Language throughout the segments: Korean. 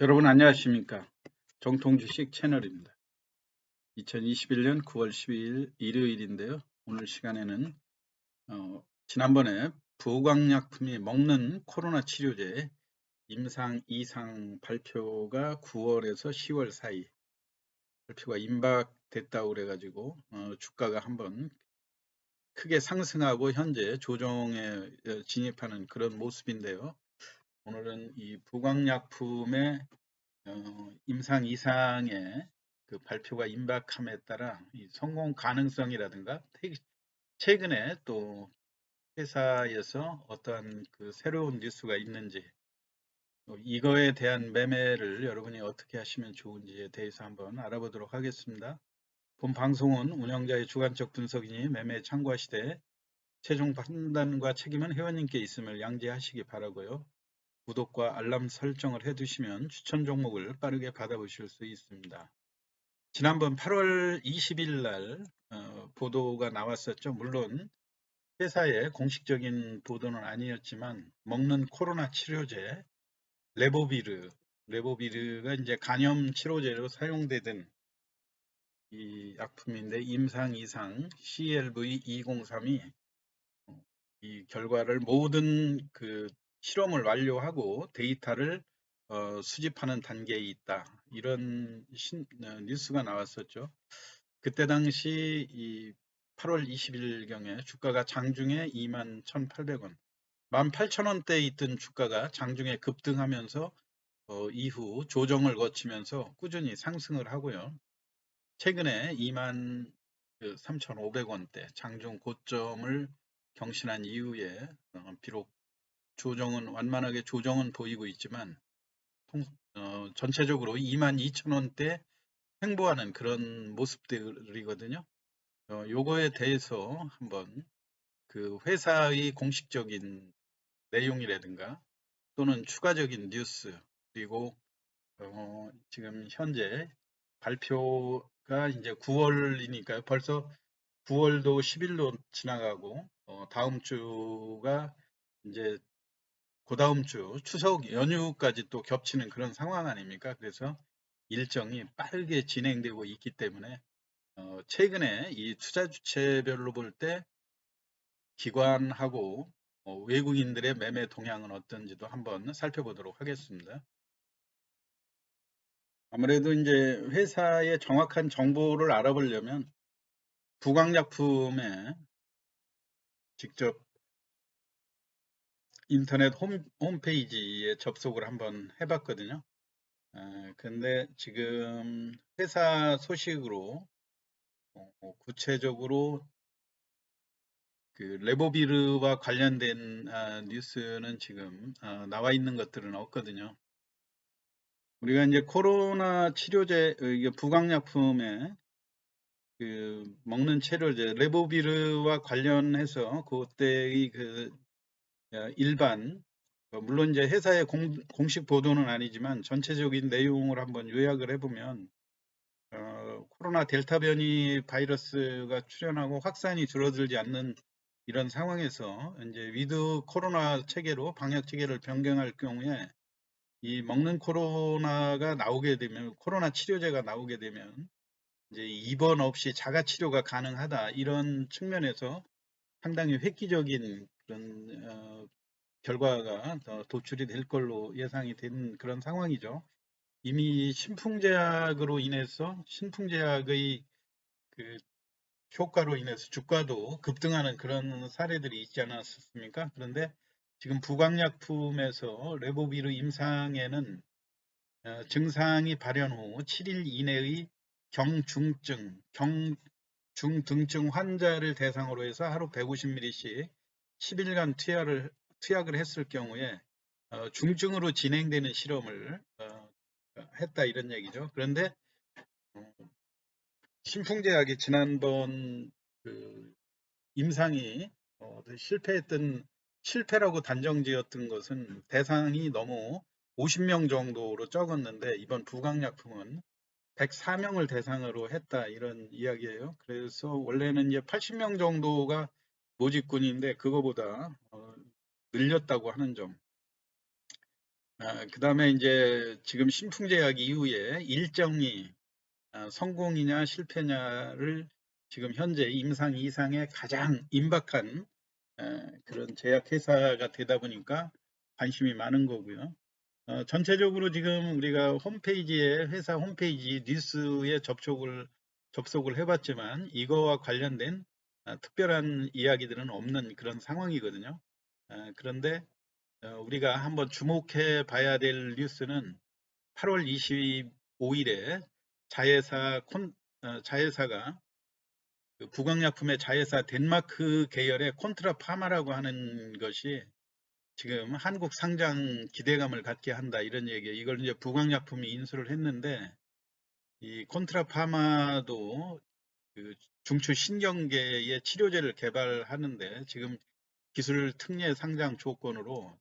여러분 안녕하십니까? 정통주식 채널입니다. 2021년 9월 12일 일요일인데요. 오늘 시간에는 지난번에 부광약품이 먹는 코로나 치료제 임상 2상 발표가 9월에서 10월 사이 발표가 임박됐다고 그래가지고 주가가 한번 크게 상승하고 현재 조정에 진입하는 그런 모습인데요. 오늘은 이 부광약품의 임상 이상의 그 발표가 임박함에 따라 이 성공 가능성이라든가 최근에 또 회사에서 어떠한 그 새로운 뉴스가 있는지 이거에 대한 매매를 여러분이 어떻게 하시면 좋은지에 대해서 한번 알아보도록 하겠습니다. 본 방송은 운영자의 주관적 분석이니 매매에 참고하시되 최종 판단과 책임은 회원님께 있음을 양지하시기 바라고요. 구독과 알람 설정을 해두시면 추천 종목을 빠르게 받아보실 수 있습니다. 지난번 8월 20일 날 보도가 나왔었죠. 물론 회사의 공식적인 보도는 아니었지만 먹는 코로나 치료제 레보비르가 이제 간염 치료제로 사용되던 이 약품인데 임상 이상 CLV203이 이 결과를 모든 그 실험을 완료하고 데이터를 수집하는 단계에 있다. 이런 뉴스가 나왔었죠. 그때 당시 이 8월 20일경에 주가가 장중에 21,800원, 18,000원대에 있던 주가가 장중에 급등하면서 이후 조정을 거치면서 꾸준히 상승을 하고요. 최근에 23,500원대 장중 고점을 경신한 이후에 비록 조정은 완만하게 조정은 보이고 있지만 전체적으로 22,000원대 횡보하는 그런 모습들이거든요. 요거에 대해서 한번 그 회사의 공식적인 내용이라든가 또는 추가적인 뉴스 그리고 지금 현재 발표가 이제 9월이니까 벌써 9월도 10일로 지나가고 다음 주가 이제 그 다음 주 추석 연휴까지 또 겹치는 그런 상황 아닙니까? 그래서 일정이 빠르게 진행되고 있기 때문에 최근에 이 투자 주체별로 볼 때 기관하고 외국인들의 매매 동향은 어떤지도 한번 살펴보도록 하겠습니다. 아무래도 이제 회사의 정확한 정보를 알아보려면 부광약품에 직접 인터넷 홈페이지에 접속을 한번 해봤거든요. 근데 지금 회사 소식으로 구체적으로 그 레보비르와 관련된 뉴스는 지금 나와 있는 것들은 없거든요. 우리가 이제 코로나 치료제 이게 부광약품에 그 먹는 치료제 레보비르와 관련해서 그때의 그 일반 물론 이제 회사의 공식 보도는 아니지만 전체적인 내용을 한번 요약을 해보면 코로나 델타 변이 바이러스가 출현하고 확산이 줄어들지 않는 이런 상황에서 이제 위드 코로나 체계로 방역 체계를 변경할 경우에 이 먹는 코로나가 나오게 되면 코로나 치료제가 나오게 되면 이제 입원 없이 자가 치료가 가능하다 이런 측면에서 상당히 획기적인 그런 결과가 도출이 될 걸로 예상이 된 그런 상황이죠. 이미 신풍제약으로 인해서 신풍제약의 그 효과로 인해서 주가도 급등하는 그런 사례들이 있지 않았습니까? 그런데 지금 부광약품에서 레보비르 임상에는 증상이 발현 후 7일 이내의 경중증 환자를 대상으로 해서 하루 150ml씩 10일간 투약을 했을 경우에 중증으로 진행되는 실험을 했다 이런 얘기죠. 그런데 어, 신풍제약이 지난번 그 임상이 실패라고 단정지었던 것은 대상이 너무 50명 정도로 적었는데 이번 부강약품은 104명을 대상으로 했다 이런 이야기예요. 그래서 원래는 이제 80명 정도가 모집군인데 그거보다 늘렸다고 하는 점. 그다음에 이제 지금 신풍제약 이후에 일정이 성공이냐 실패냐를 지금 현재 임상 이상의 가장 임박한 그런 제약회사가 되다 보니까 관심이 많은 거고요. 전체적으로 지금 우리가 홈페이지에 회사 홈페이지 뉴스에 접속을 해봤지만 이거와 관련된 특별한 이야기들은 없는 그런 상황이거든요. 그런데 우리가 한번 주목해 봐야 될 뉴스는 8월 25일에 자회사가 그 부강약품의 자회사 덴마크 계열의 콘트라 파마라고 하는 것이 지금 한국 상장 기대감을 갖게 한다 이런 얘기예요. 이걸 이제 부강약품이 인수를 했는데 이 콘트라 파마도 그 중추 신경계의 치료제를 개발하는데 지금 기술 특례 상장 조건으로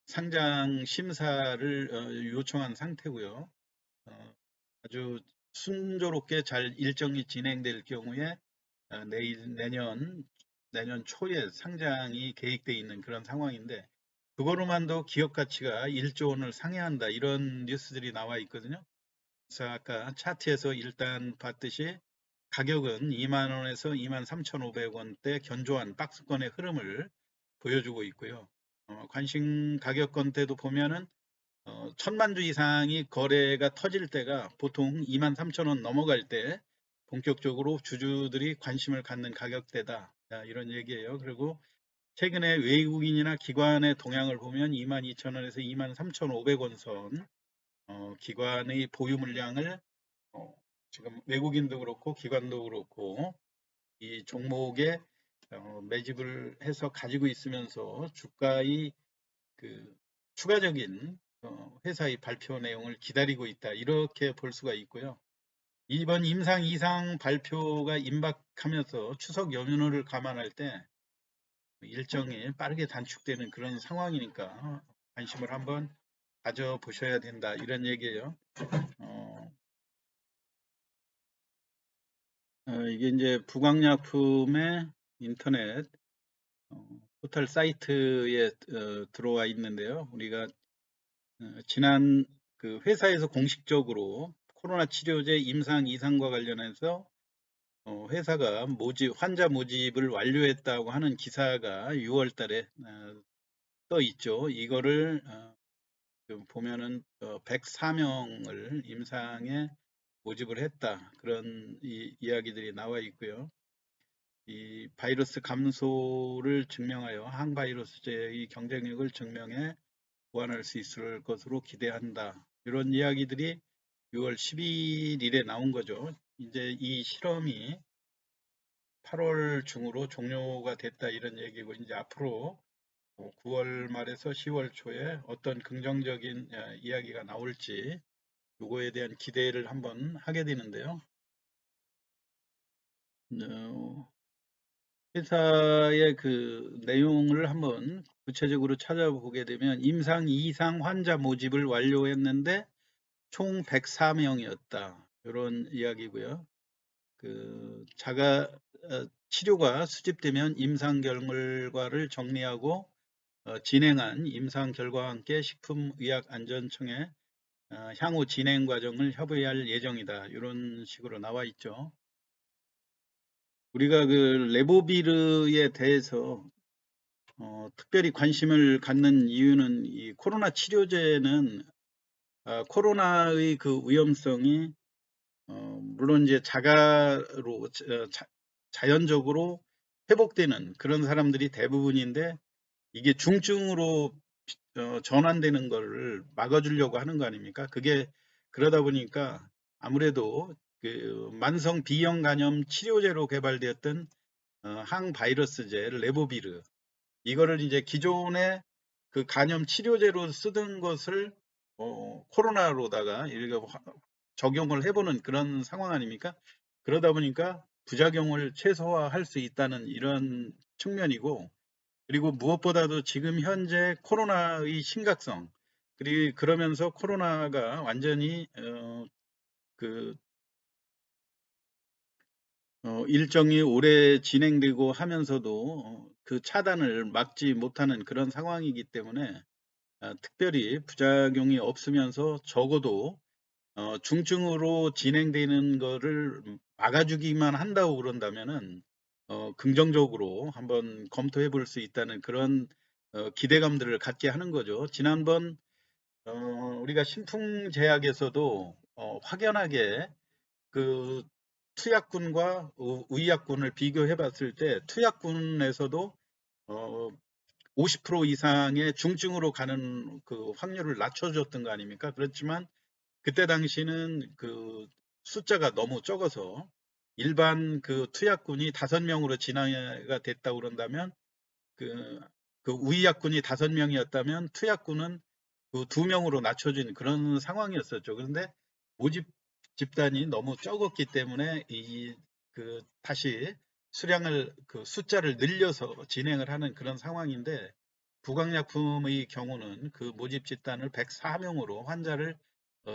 상장 심사를 요청한 상태고요. 아주 순조롭게 잘 일정이 진행될 경우에 내년 초에 상장이 계획되어 있는 그런 상황인데 그거로만도 기업 가치가 1조 원을 상회한다 이런 뉴스들이 나와 있거든요. 그래서 아까 차트에서 일단 봤듯이 가격은 2만 원에서 2만 3,500원대 견조한 박스권의 흐름을 보여주고 있고요. 관심 가격권대도 보면은 1,000만 주 이상이 거래가 터질 때가 보통 23,000원 넘어갈 때 본격적으로 주주들이 관심을 갖는 가격대다. 이런 얘기예요. 그리고 최근에 외국인이나 기관의 동향을 보면 22,000원에서 23,500원 선 기관의 보유 물량을 어, 지금 외국인도 그렇고 기관도 그렇고 이 종목에 매집을 해서 가지고 있으면서 주가의 그 추가적인 회사의 발표 내용을 기다리고 있다. 이렇게 볼 수가 있고요. 이번 임상 이상 발표가 임박하면서 추석 연휴를 감안할 때 일정이 빠르게 단축되는 그런 상황이니까 관심을 한번 가져보셔야 된다. 이런 얘기예요. 어, 이게 이제 부강약품의 인터넷 포털 사이트에 들어와 있는데요. 우리가 지난 그 회사에서 공식적으로 코로나 치료제 임상 이상과 관련해서 회사가 환자 모집을 완료했다고 하는 기사가 6월 달에 떠 있죠. 이거를 보면은 104명을 임상에 모집을 했다. 그런 이야기들이 나와 있고요. 이 바이러스 감소를 증명하여 항바이러스제의 경쟁력을 증명해 보완할 수 있을 것으로 기대한다. 이런 이야기들이 6월 11일에 나온 거죠. 이제 이 실험이 8월 중으로 종료가 됐다 이런 얘기고 이제 앞으로 9월 말에서 10월 초에 어떤 긍정적인 이야기가 나올지 요거에 대한 기대를 한번 하게 되는데요. 어, 회사의 그 내용을 한번 구체적으로 찾아보게 되면 임상 2상 환자 모집을 완료했는데 총 104명이었다. 이런 이야기고요. 그 치료가 수집되면 임상 결과를 정리하고 진행한 임상 결과와 함께 식품의약안전청에 향후 진행 과정을 협의할 예정이다. 이런 식으로 나와 있죠. 우리가 그 레보비르에 대해서 특별히 관심을 갖는 이유는 이 코로나 치료제는 코로나의 그 위험성이 물론 이제 자가로 자연적으로 회복되는 그런 사람들이 대부분인데 이게 중증으로 전환되는 거를 막아주려고 하는 거 아닙니까? 그게 그러다 보니까 아무래도 그 만성 B형 간염 치료제로 개발되었던 항바이러스제 레보비르 이거를 이제 기존의 그 간염 치료제로 쓰던 것을 코로나로다가 적용을 해보는 그런 상황 아닙니까? 그러다 보니까 부작용을 최소화할 수 있다는 이런 측면이고, 그리고 무엇보다도 지금 현재 코로나의 심각성, 그리고 그러면서 코로나가 완전히 그 일정이 오래 진행되고 하면서도 그 차단을 막지 못하는 그런 상황이기 때문에 특별히 부작용이 없으면서 적어도 중증으로 진행되는 거를 막아주기만 한다고 그런다면은 긍정적으로 한번 검토해 볼 수 있다는 그런 기대감들을 갖게 하는 거죠. 지난번 우리가 신풍제약에서도 확연하게 그 투약군과 의약군을 비교해 봤을 때 투약군에서도 어, 50% 이상의 중증으로 가는 그 확률을 낮춰줬던 거 아닙니까? 그렇지만 그때 당시는 그 숫자가 너무 적어서 일반 그 투약군이 5명으로 진화가 됐다고 그런다면 그, 그 우의약군이 5명이었다면 투약군은 그 2명으로 낮춰진 그런 상황이었었죠. 그런데 모집 집단이 너무 적었기 때문에 그 다시 수량을 그 숫자를 늘려서 진행을 하는 그런 상황인데 부강약품의 경우는 그 모집 집단을 104명으로 환자를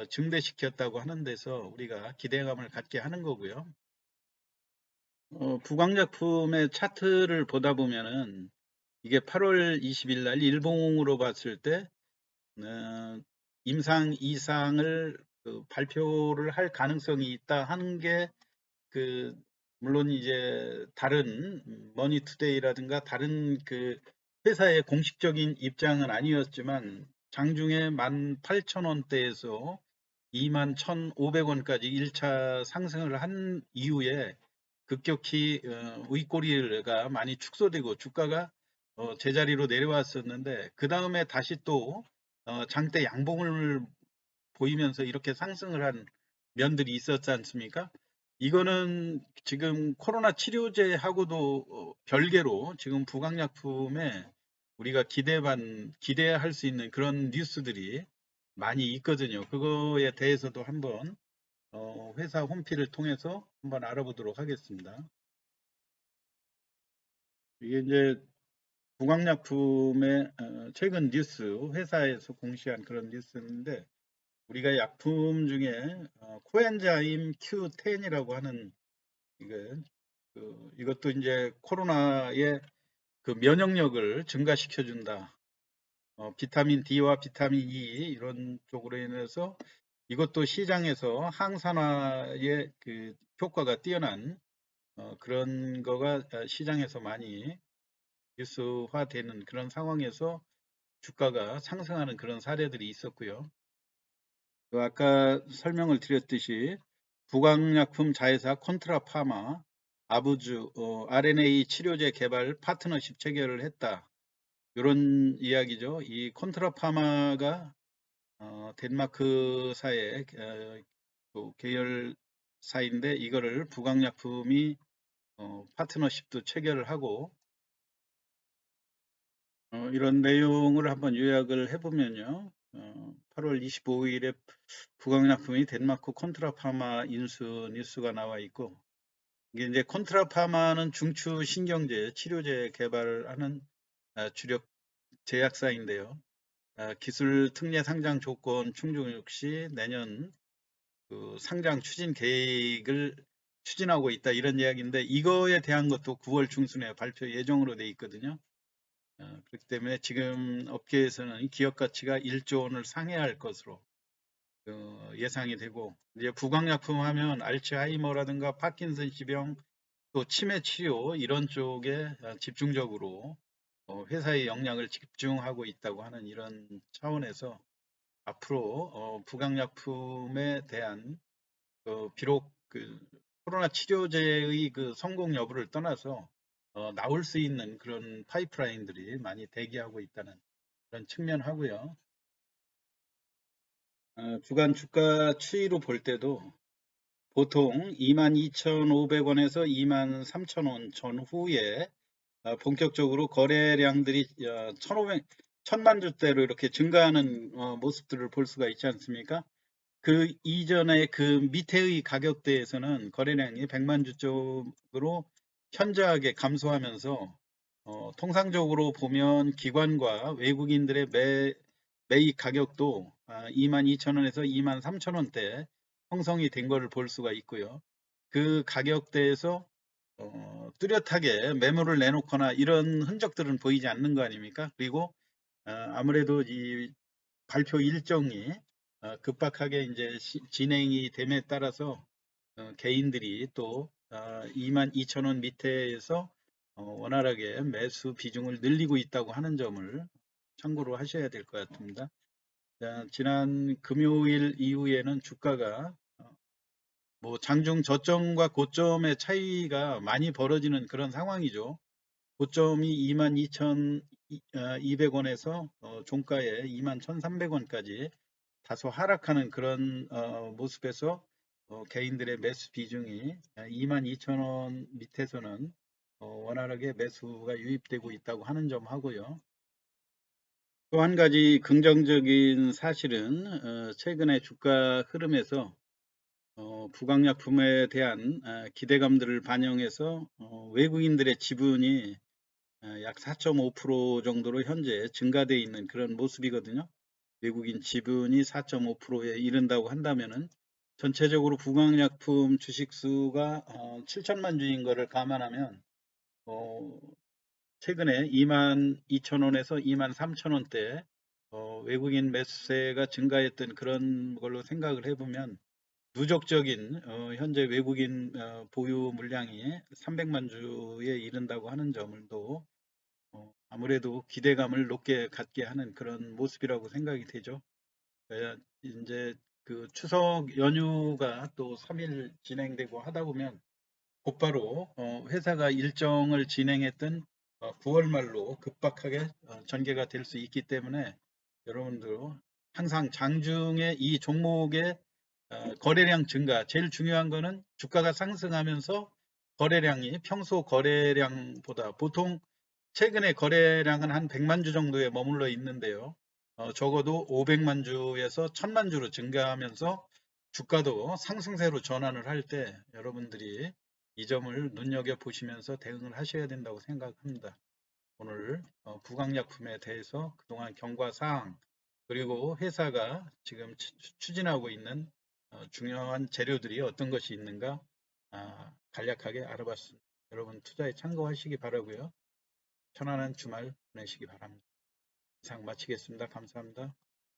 증대시켰다고 하는 데서 우리가 기대감을 갖게 하는 거고요. 부강약품의 차트를 보다 보면은 이게 8월 20일 날 일봉으로 봤을 때 임상 이상을 그 발표를 할 가능성이 있다 하는 게 그 물론 이제 다른 머니투데이라든가 다른 그 회사의 공식적인 입장은 아니었지만 장중에 18,000원대에서 21,500원까지 1차 상승을 한 이후에 급격히 윗꼬리가 많이 축소되고 주가가 제자리로 내려왔었는데 그 다음에 다시 또 장대 양봉을 보이면서 이렇게 상승을 한 면들이 있었지 않습니까? 이거는 지금 코로나 치료제하고도 별개로 지금 부강약품에 우리가 기대할 수 있는 그런 뉴스들이 많이 있거든요. 그거에 대해서도 한번 회사 홈피를 통해서 한번 알아보도록 하겠습니다. 이게 이제 부강약품의 최근 뉴스, 회사에서 공시한 그런 뉴스인데 우리가 약품 중에 코엔자임 Q10이라고 하는 이게 이것도 이제 코로나의 그 면역력을 증가시켜 준다. 비타민 D와 비타민 E 이런 쪽으로 인해서 이것도 시장에서 항산화의 그 효과가 뛰어난 그런 거가 시장에서 많이 뉴스화되는 그런 상황에서 주가가 상승하는 그런 사례들이 있었고요. 아까 설명을 드렸듯이 부강약품 자회사 콘트라파마 아부주 RNA 치료제 개발 파트너십 체결을 했다. 이런 이야기죠. 이 콘트라파마가 덴마크사의 그 계열사인데 이거를 부강약품이 파트너십도 체결을 하고 이런 내용을 한번 요약을 해보면요. 8월 25일에 부강약품이 덴마크 콘트라파마 인수 뉴스가 나와 있고 이게 이제 콘트라파마는 중추 신경제 치료제 개발을 하는 주력 제약사인데요. 기술 특례 상장 조건 충족 시 내년 그 상장 추진 계획을 추진하고 있다 이런 이야기인데 이거에 대한 것도 9월 중순에 발표 예정으로 돼 있거든요. 그렇기 때문에 지금 업계에서는 기업 가치가 1조 원을 상회할 것으로 예상이 되고 이제 부강약품 하면 알츠하이머라든가 파킨슨 지병 또 치매 치료 이런 쪽에 집중적으로 회사의 역량을 집중하고 있다고 하는 이런 차원에서 앞으로 부강약품에 대한 비록 그 코로나 치료제의 그 성공 여부를 떠나서 나올 수 있는 그런 파이프라인들이 많이 대기하고 있다는 그런 측면하고요. 주간 주가 추이로 볼 때도 보통 22,500원에서 23,000원 전후에 본격적으로 거래량들이 1,000만 주대로 이렇게 증가하는 모습들을 볼 수가 있지 않습니까? 그 이전에 그 밑에의 가격대에서는 거래량이 100만 주 쪽으로 현저하게 감소하면서 통상적으로 보면 기관과 외국인들의 매입 가격도 22,000원에서 23,000원대 형성이 된 것을 볼 수가 있고요. 그 가격대에서 뚜렷하게 매물을 내놓거나 이런 흔적들은 보이지 않는 거 아닙니까? 그리고 아무래도 이 발표 일정이 급박하게 이제 진행이 됨에 따라서 개인들이 또 22,000원 밑에에서 원활하게 매수 비중을 늘리고 있다고 하는 점을 참고로 하셔야 될 것 같습니다. 지난 금요일 이후에는 주가가 뭐 장중 저점과 고점의 차이가 많이 벌어지는 그런 상황이죠. 고점이 22,200원에서 종가에 21,300원까지 다소 하락하는 그런 모습에서 개인들의 매수 비중이 22,000원 밑에서는 원활하게 매수가 유입되고 있다고 하는 점 하고요. 또 한 가지 긍정적인 사실은 최근에 주가 흐름에서 부강약품에 대한 기대감들을 반영해서 외국인들의 지분이 약 4.5% 정도로 현재 증가되어 있는 그런 모습이거든요. 외국인 지분이 4.5%에 이른다고 한다면은 전체적으로 부강약품 주식 수가 7천만 주인 것을 감안하면 최근에 22,000원에서 23,000원대 외국인 매수세가 증가했던 그런 걸로 생각을 해보면 누적적인 현재 외국인 보유 물량이 300만 주에 이른다고 하는 점을 또 아무래도 기대감을 높게 갖게 하는 그런 모습이라고 생각이 되죠. 이제 그 추석 연휴가 또 3일 진행되고 하다 보면 곧바로 회사가 일정을 진행했던 9월 말로 급박하게 전개가 될 수 있기 때문에 여러분들 항상 장중에 이 종목의 거래량 증가, 제일 중요한 거는 주가가 상승하면서 거래량이 평소 거래량보다 보통 최근에 거래량은 한 100만 주 정도에 머물러 있는데요. 적어도 500만 주에서 1000만 주로 증가하면서 주가도 상승세로 전환을 할 때 여러분들이 이 점을 눈여겨보시면서 대응을 하셔야 된다고 생각합니다. 오늘 부강약품에 대해서 그동안 경과사항 그리고 회사가 지금 추진하고 있는 중요한 재료들이 어떤 것이 있는가 간략하게 알아봤습니다. 여러분 투자에 참고하시기 바라고요. 편안한 주말 보내시기 바랍니다. 이상 마치겠습니다. 감사합니다.